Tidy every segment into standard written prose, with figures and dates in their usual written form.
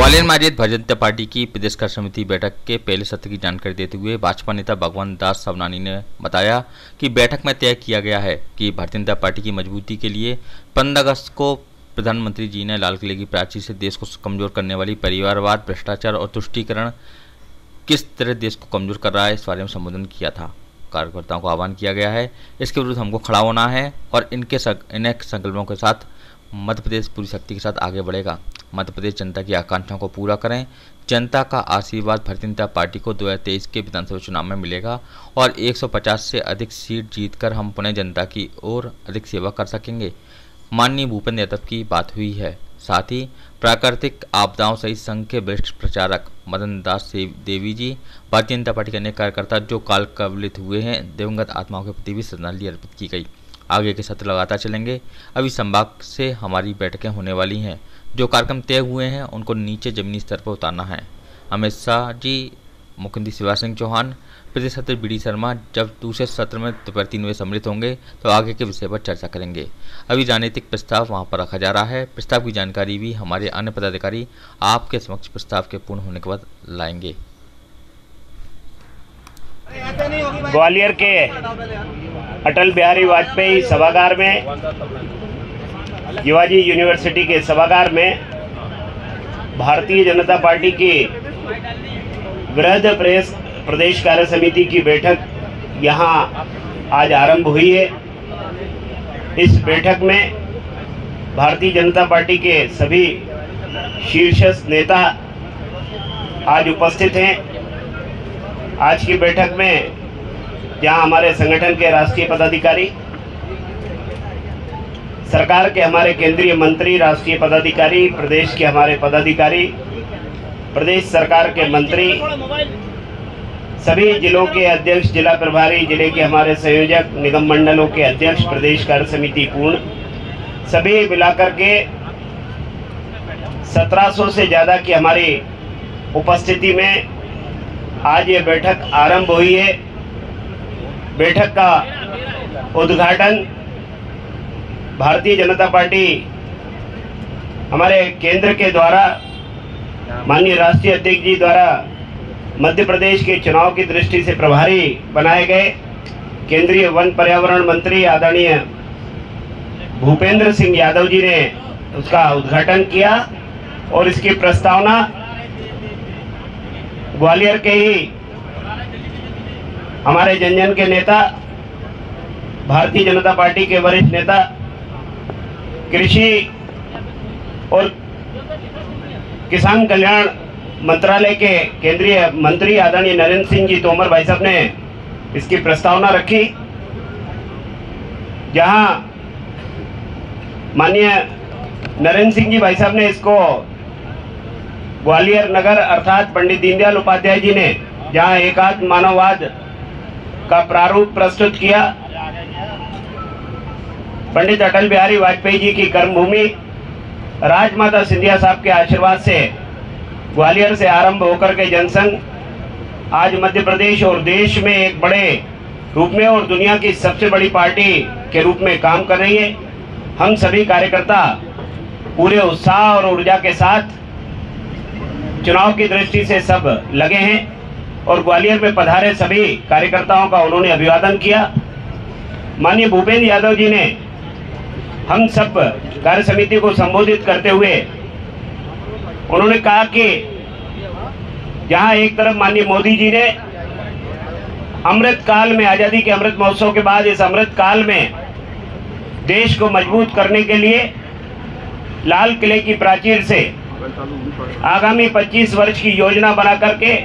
ग्वालियर में आयोजित भारतीय जनता पार्टी की प्रदेश कार्य समिति बैठक के पहले सत्र की जानकारी देते हुए भाजपा नेता भगवान दास सवनानी ने बताया कि बैठक में तय किया गया है कि भारतीय जनता पार्टी की मजबूती के लिए 15 अगस्त को प्रधानमंत्री जी ने लाल किले की प्राचीर से देश को कमजोर करने वाली परिवारवाद, भ्रष्टाचार और तुष्टीकरण किस तरह देश को कमजोर कर रहा है, इस बारे में संबोधन किया था। कार्यकर्ताओं को आह्वान किया गया है, इसके विरुद्ध हमको खड़ा होना है और इनके संकल्पों के साथ मध्य प्रदेश पूरी शक्ति के साथ आगे बढ़ेगा। मध्य प्रदेश जनता की आकांक्षाओं को पूरा करें। जनता का आशीर्वाद भारतीय जनता पार्टी को 2023 के विधानसभा चुनाव में मिलेगा और 150 से अधिक सीट जीतकर हम पुनः जनता की ओर अधिक सेवा कर सकेंगे। माननीय भूपेंद्र यादव की बात हुई है। साथ ही प्राकृतिक आपदाओं सहित संघ के वरिष्ठ प्रचारक मदन दास देवी जी, भारतीय जनता पार्टी के अन्य कार्यकर्ता जो काल कवलित हुए हैं, दिवंगत आत्माओं के प्रति भी श्रद्धांजलि अर्पित की गई। आगे के सत्र लगातार चलेंगे। अभी संभाग से हमारी बैठकें होने वाली हैं। जो कार्यक्रम तय हुए हैं उनको नीचे जमीनी स्तर पर उतारना है। अमित शाह जी, मुख्यमंत्री शिवराज सिंह चौहान, प्रदेश सत्र बी डी शर्मा जब दूसरे सत्र में दोपहर 3 बजे सम्मिलित होंगे तो आगे के विषय पर चर्चा करेंगे। अभी राजनीतिक प्रस्ताव वहां पर रखा जा रहा है। प्रस्ताव की जानकारी भी हमारे अन्य पदाधिकारी आपके समक्ष प्रस्ताव के पूर्ण होने के बाद लाएंगे। ग्वालियर के अटल बिहारी वाजपेयी सभागार में, युवाजी यूनिवर्सिटी के सभागार में भारतीय जनता पार्टी की वृहद प्रदेश कार्य समिति की बैठक यहां आज आरंभ हुई है। इस बैठक में भारतीय जनता पार्टी के सभी शीर्ष नेता आज उपस्थित हैं। आज की बैठक में जहां हमारे संगठन के राष्ट्रीय पदाधिकारी, सरकार के हमारे केंद्रीय मंत्री, राष्ट्रीय पदाधिकारी, प्रदेश के हमारे पदाधिकारी, प्रदेश सरकार के मंत्री, सभी जिलों के अध्यक्ष, जिला प्रभारी, जिले के हमारे संयोजक, निगम मंडलों के अध्यक्ष, प्रदेश कार्य समिति पूर्ण, सभी मिलाकर के 1700 से ज़्यादा की हमारी उपस्थिति में आज ये बैठक आरंभ हुई है। बैठक का उद्घाटन भारतीय जनता पार्टी हमारे केंद्र के द्वारा माननीय राष्ट्रीय अध्यक्ष जी द्वारा मध्य प्रदेश के चुनाव की दृष्टि से प्रभारी बनाए गए केंद्रीय वन पर्यावरण मंत्री आदरणीय भूपेंद्र सिंह यादव जी ने उसका उद्घाटन किया और इसकी प्रस्तावना ग्वालियर के ही हमारे जन के नेता, भारतीय जनता पार्टी के वरिष्ठ नेता, कृषि और किसान कल्याण मंत्रालय के केंद्रीय मंत्री आदरणीय नरेंद्र सिंह जी तोमर भाई साहब ने इसकी प्रस्तावना रखी, जहां माननीय नरेंद्र सिंह जी भाई साहब ने इसको ग्वालियर नगर अर्थात पंडित दीनदयाल उपाध्याय जी ने जहां एकात्म मानववाद का प्रारूप प्रस्तुत किया, पंडित अटल बिहारी वाजपेयी जी की कर्मभूमि राजमाता सिंधिया साहब के आशीर्वाद से ग्वालियर से आरंभ होकर के जनसंघ आज मध्य प्रदेश और देश में एक बड़े रूप में और दुनिया की सबसे बड़ी पार्टी के रूप में काम कर रही है। हम सभी कार्यकर्ता पूरे उत्साह और ऊर्जा के साथ चुनाव की दृष्टि से सब लगे हैं और ग्वालियर में पधारे सभी कार्यकर्ताओं का उन्होंने अभिवादन किया। माननीय भूपेंद्र यादव जी ने हम सब कार्य समिति को संबोधित करते हुए उन्होंने कहा कि जहां एक तरफ माननीय मोदी जी ने अमृत काल में, आजादी के अमृत महोत्सव के बाद इस अमृत काल में देश को मजबूत करने के लिए लाल किले की प्राचीर से आगामी 25 वर्ष की योजना बना करके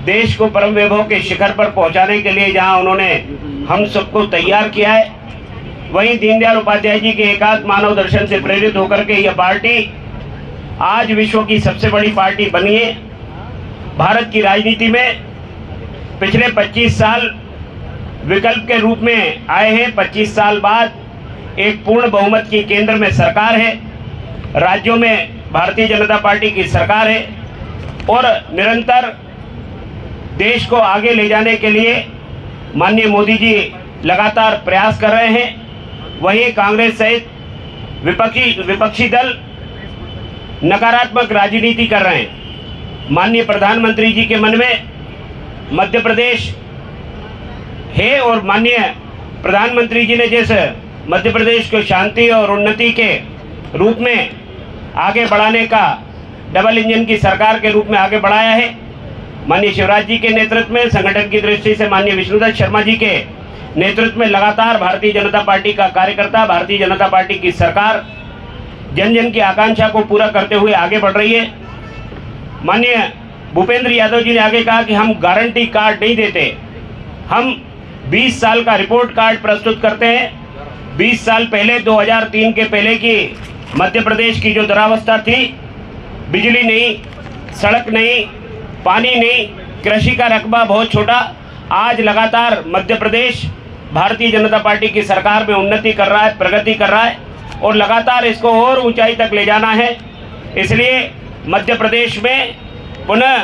देश को परम वैभव के शिखर पर पहुंचाने के लिए जहां उन्होंने हम सबको तैयार किया है, वहीं दीनदयाल उपाध्याय जी के एकात्म मानव दर्शन से प्रेरित होकर के यह पार्टी आज विश्व की सबसे बड़ी पार्टी बनी है। भारत की राजनीति में पिछले 25 साल विकल्प के रूप में आए हैं। 25 साल बाद एक पूर्ण बहुमत की केंद्र में सरकार है, राज्यों में भारतीय जनता पार्टी की सरकार है और निरंतर देश को आगे ले जाने के लिए माननीय मोदी जी लगातार प्रयास कर रहे हैं। वहीं कांग्रेस सहित विपक्षी दल नकारात्मक राजनीति कर रहे हैं। माननीय प्रधानमंत्री जी के मन में मध्य प्रदेश है और माननीय प्रधानमंत्री जी ने जैसे मध्य प्रदेश को शांति और उन्नति के रूप में आगे बढ़ाने का डबल इंजन की सरकार के रूप में आगे बढ़ाया है। माननीय शिवराज जी के नेतृत्व में, संगठन की दृष्टि से माननीय विष्णुदत्त शर्मा जी के नेतृत्व में लगातार भारतीय जनता पार्टी का कार्यकर्ता, भारतीय जनता पार्टी की सरकार जन जन की आकांक्षा को पूरा करते हुए आगे बढ़ रही है। माननीय भूपेंद्र यादव जी ने आगे कहा कि हम गारंटी कार्ड नहीं देते, हम 20 साल का रिपोर्ट कार्ड प्रस्तुत करते हैं। 20 साल पहले 2003 के पहले की मध्य प्रदेश की जो दुरावस्था थी, बिजली नहीं, सड़क नहीं, पानी नहीं, कृषि का रकबा बहुत छोटा, आज लगातार मध्य प्रदेश भारतीय जनता पार्टी की सरकार में उन्नति कर रहा है, प्रगति कर रहा है और लगातार इसको और ऊंचाई तक ले जाना है। इसलिए मध्य प्रदेश में पुनः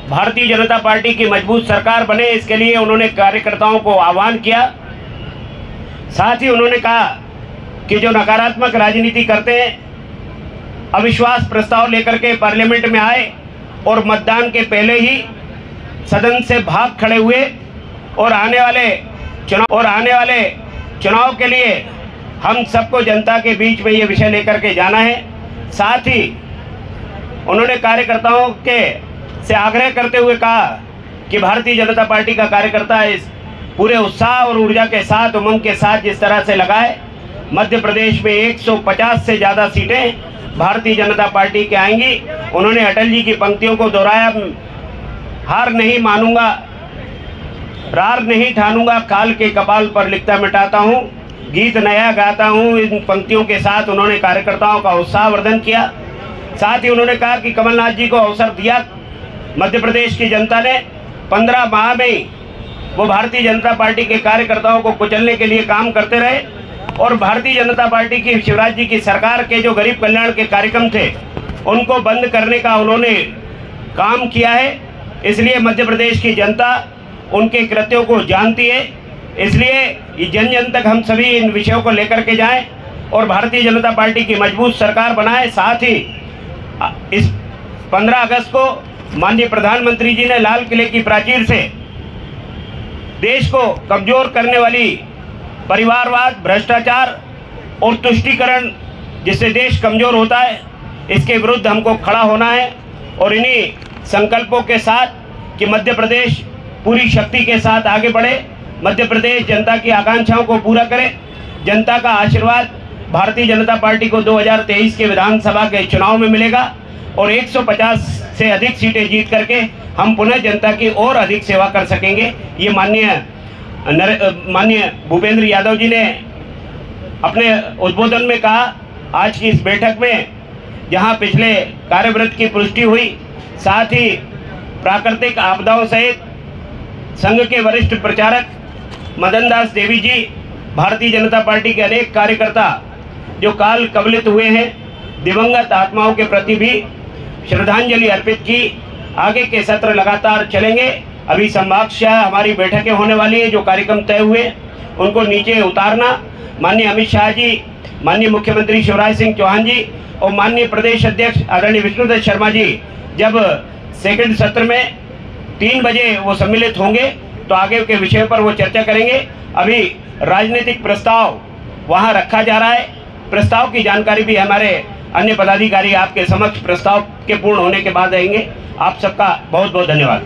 भारतीय जनता पार्टी की मजबूत सरकार बने, इसके लिए उन्होंने कार्यकर्ताओं को आह्वान किया। साथ ही उन्होंने कहा कि जो नकारात्मक राजनीति करते हैं, अविश्वास प्रस्ताव लेकर के पार्लियामेंट में आए और मतदान के पहले ही सदन से भाग खड़े हुए और आने वाले चुनाव के लिए हम सबको जनता के बीच में ये विषय लेकर के जाना है। साथ ही उन्होंने कार्यकर्ताओं के से आग्रह करते हुए कहा कि भारतीय जनता पार्टी का कार्यकर्ता इस पूरे उत्साह और ऊर्जा के साथ, उमंग के साथ जिस तरह से लगाए, मध्य प्रदेश में 150 से ज़्यादा सीटें भारतीय जनता पार्टी के आएंगी। उन्होंने अटल जी की पंक्तियों को दोहराया, हार नहीं मानूंगा, रार नहीं ठानूंगा, काल के कपाल पर लिखता मिटाता हूँ, गीत नया गाता हूँ। इन पंक्तियों के साथ उन्होंने कार्यकर्ताओं का उत्साहवर्धन किया। साथ ही उन्होंने कहा कि कमलनाथ जी को अवसर दिया, मध्य प्रदेश की जनता ने 15 माह में ही वो भारतीय जनता पार्टी के कार्यकर्ताओं को कुचलने के लिए काम करते रहे और भारतीय जनता पार्टी की, शिवराज जी की सरकार के जो गरीब कल्याण के कार्यक्रम थे उनको बंद करने का उन्होंने काम किया है। इसलिए मध्य प्रदेश की जनता उनके कृत्यों को जानती है। इसलिए जन जन तक हम सभी इन विषयों को लेकर के जाएं और भारतीय जनता पार्टी की मजबूत सरकार बनाएं। साथ ही इस 15 अगस्त को माननीय प्रधानमंत्री जी ने लाल किले की प्राचीर से देश को कमजोर करने वाली परिवारवाद, भ्रष्टाचार और तुष्टीकरण, जिससे देश कमजोर होता है, इसके विरुद्ध हमको खड़ा होना है और इन्हीं संकल्पों के साथ कि मध्य प्रदेश पूरी शक्ति के साथ आगे बढ़े, मध्य प्रदेश जनता की आकांक्षाओं को पूरा करे। जनता का आशीर्वाद भारतीय जनता पार्टी को 2023 के विधानसभा के चुनाव में मिलेगा और 150 से अधिक सीटें जीत करके हम पुनः जनता की और अधिक सेवा कर सकेंगे। ये माननीय भूपेंद्र यादव जी ने अपने उद्बोधन में कहा। आज की इस बैठक में जहां पिछले कार्यवृत्त की पुष्टि हुई, साथ ही प्राकृतिक आपदाओं सहित संघ के वरिष्ठ प्रचारक मदन दास देवी जी, भारतीय जनता पार्टी के अनेक कार्यकर्ता जो काल कवलित हुए हैं, दिवंगत आत्माओं के प्रति भी श्रद्धांजलि अर्पित की। आगे के सत्र लगातार चलेंगे। अभी संभागशाह हमारी बैठकें होने वाली है, जो कार्यक्रम तय हुए उनको नीचे उतारना। माननीय अमित शाह जी, माननीय मुख्यमंत्री शिवराज सिंह चौहान जी और माननीय प्रदेश अध्यक्ष आदरणीय विष्णुदत्त शर्मा जी जब सेकंड सत्र में 3 बजे वो सम्मिलित होंगे तो आगे के विषयों पर वो चर्चा करेंगे। अभी राजनीतिक प्रस्ताव वहाँ रखा जा रहा है। प्रस्ताव की जानकारी भी हमारे अन्य पदाधिकारी आपके समक्ष प्रस्ताव के पूर्ण होने के बाद देंगे। आप सबका बहुत बहुत धन्यवाद।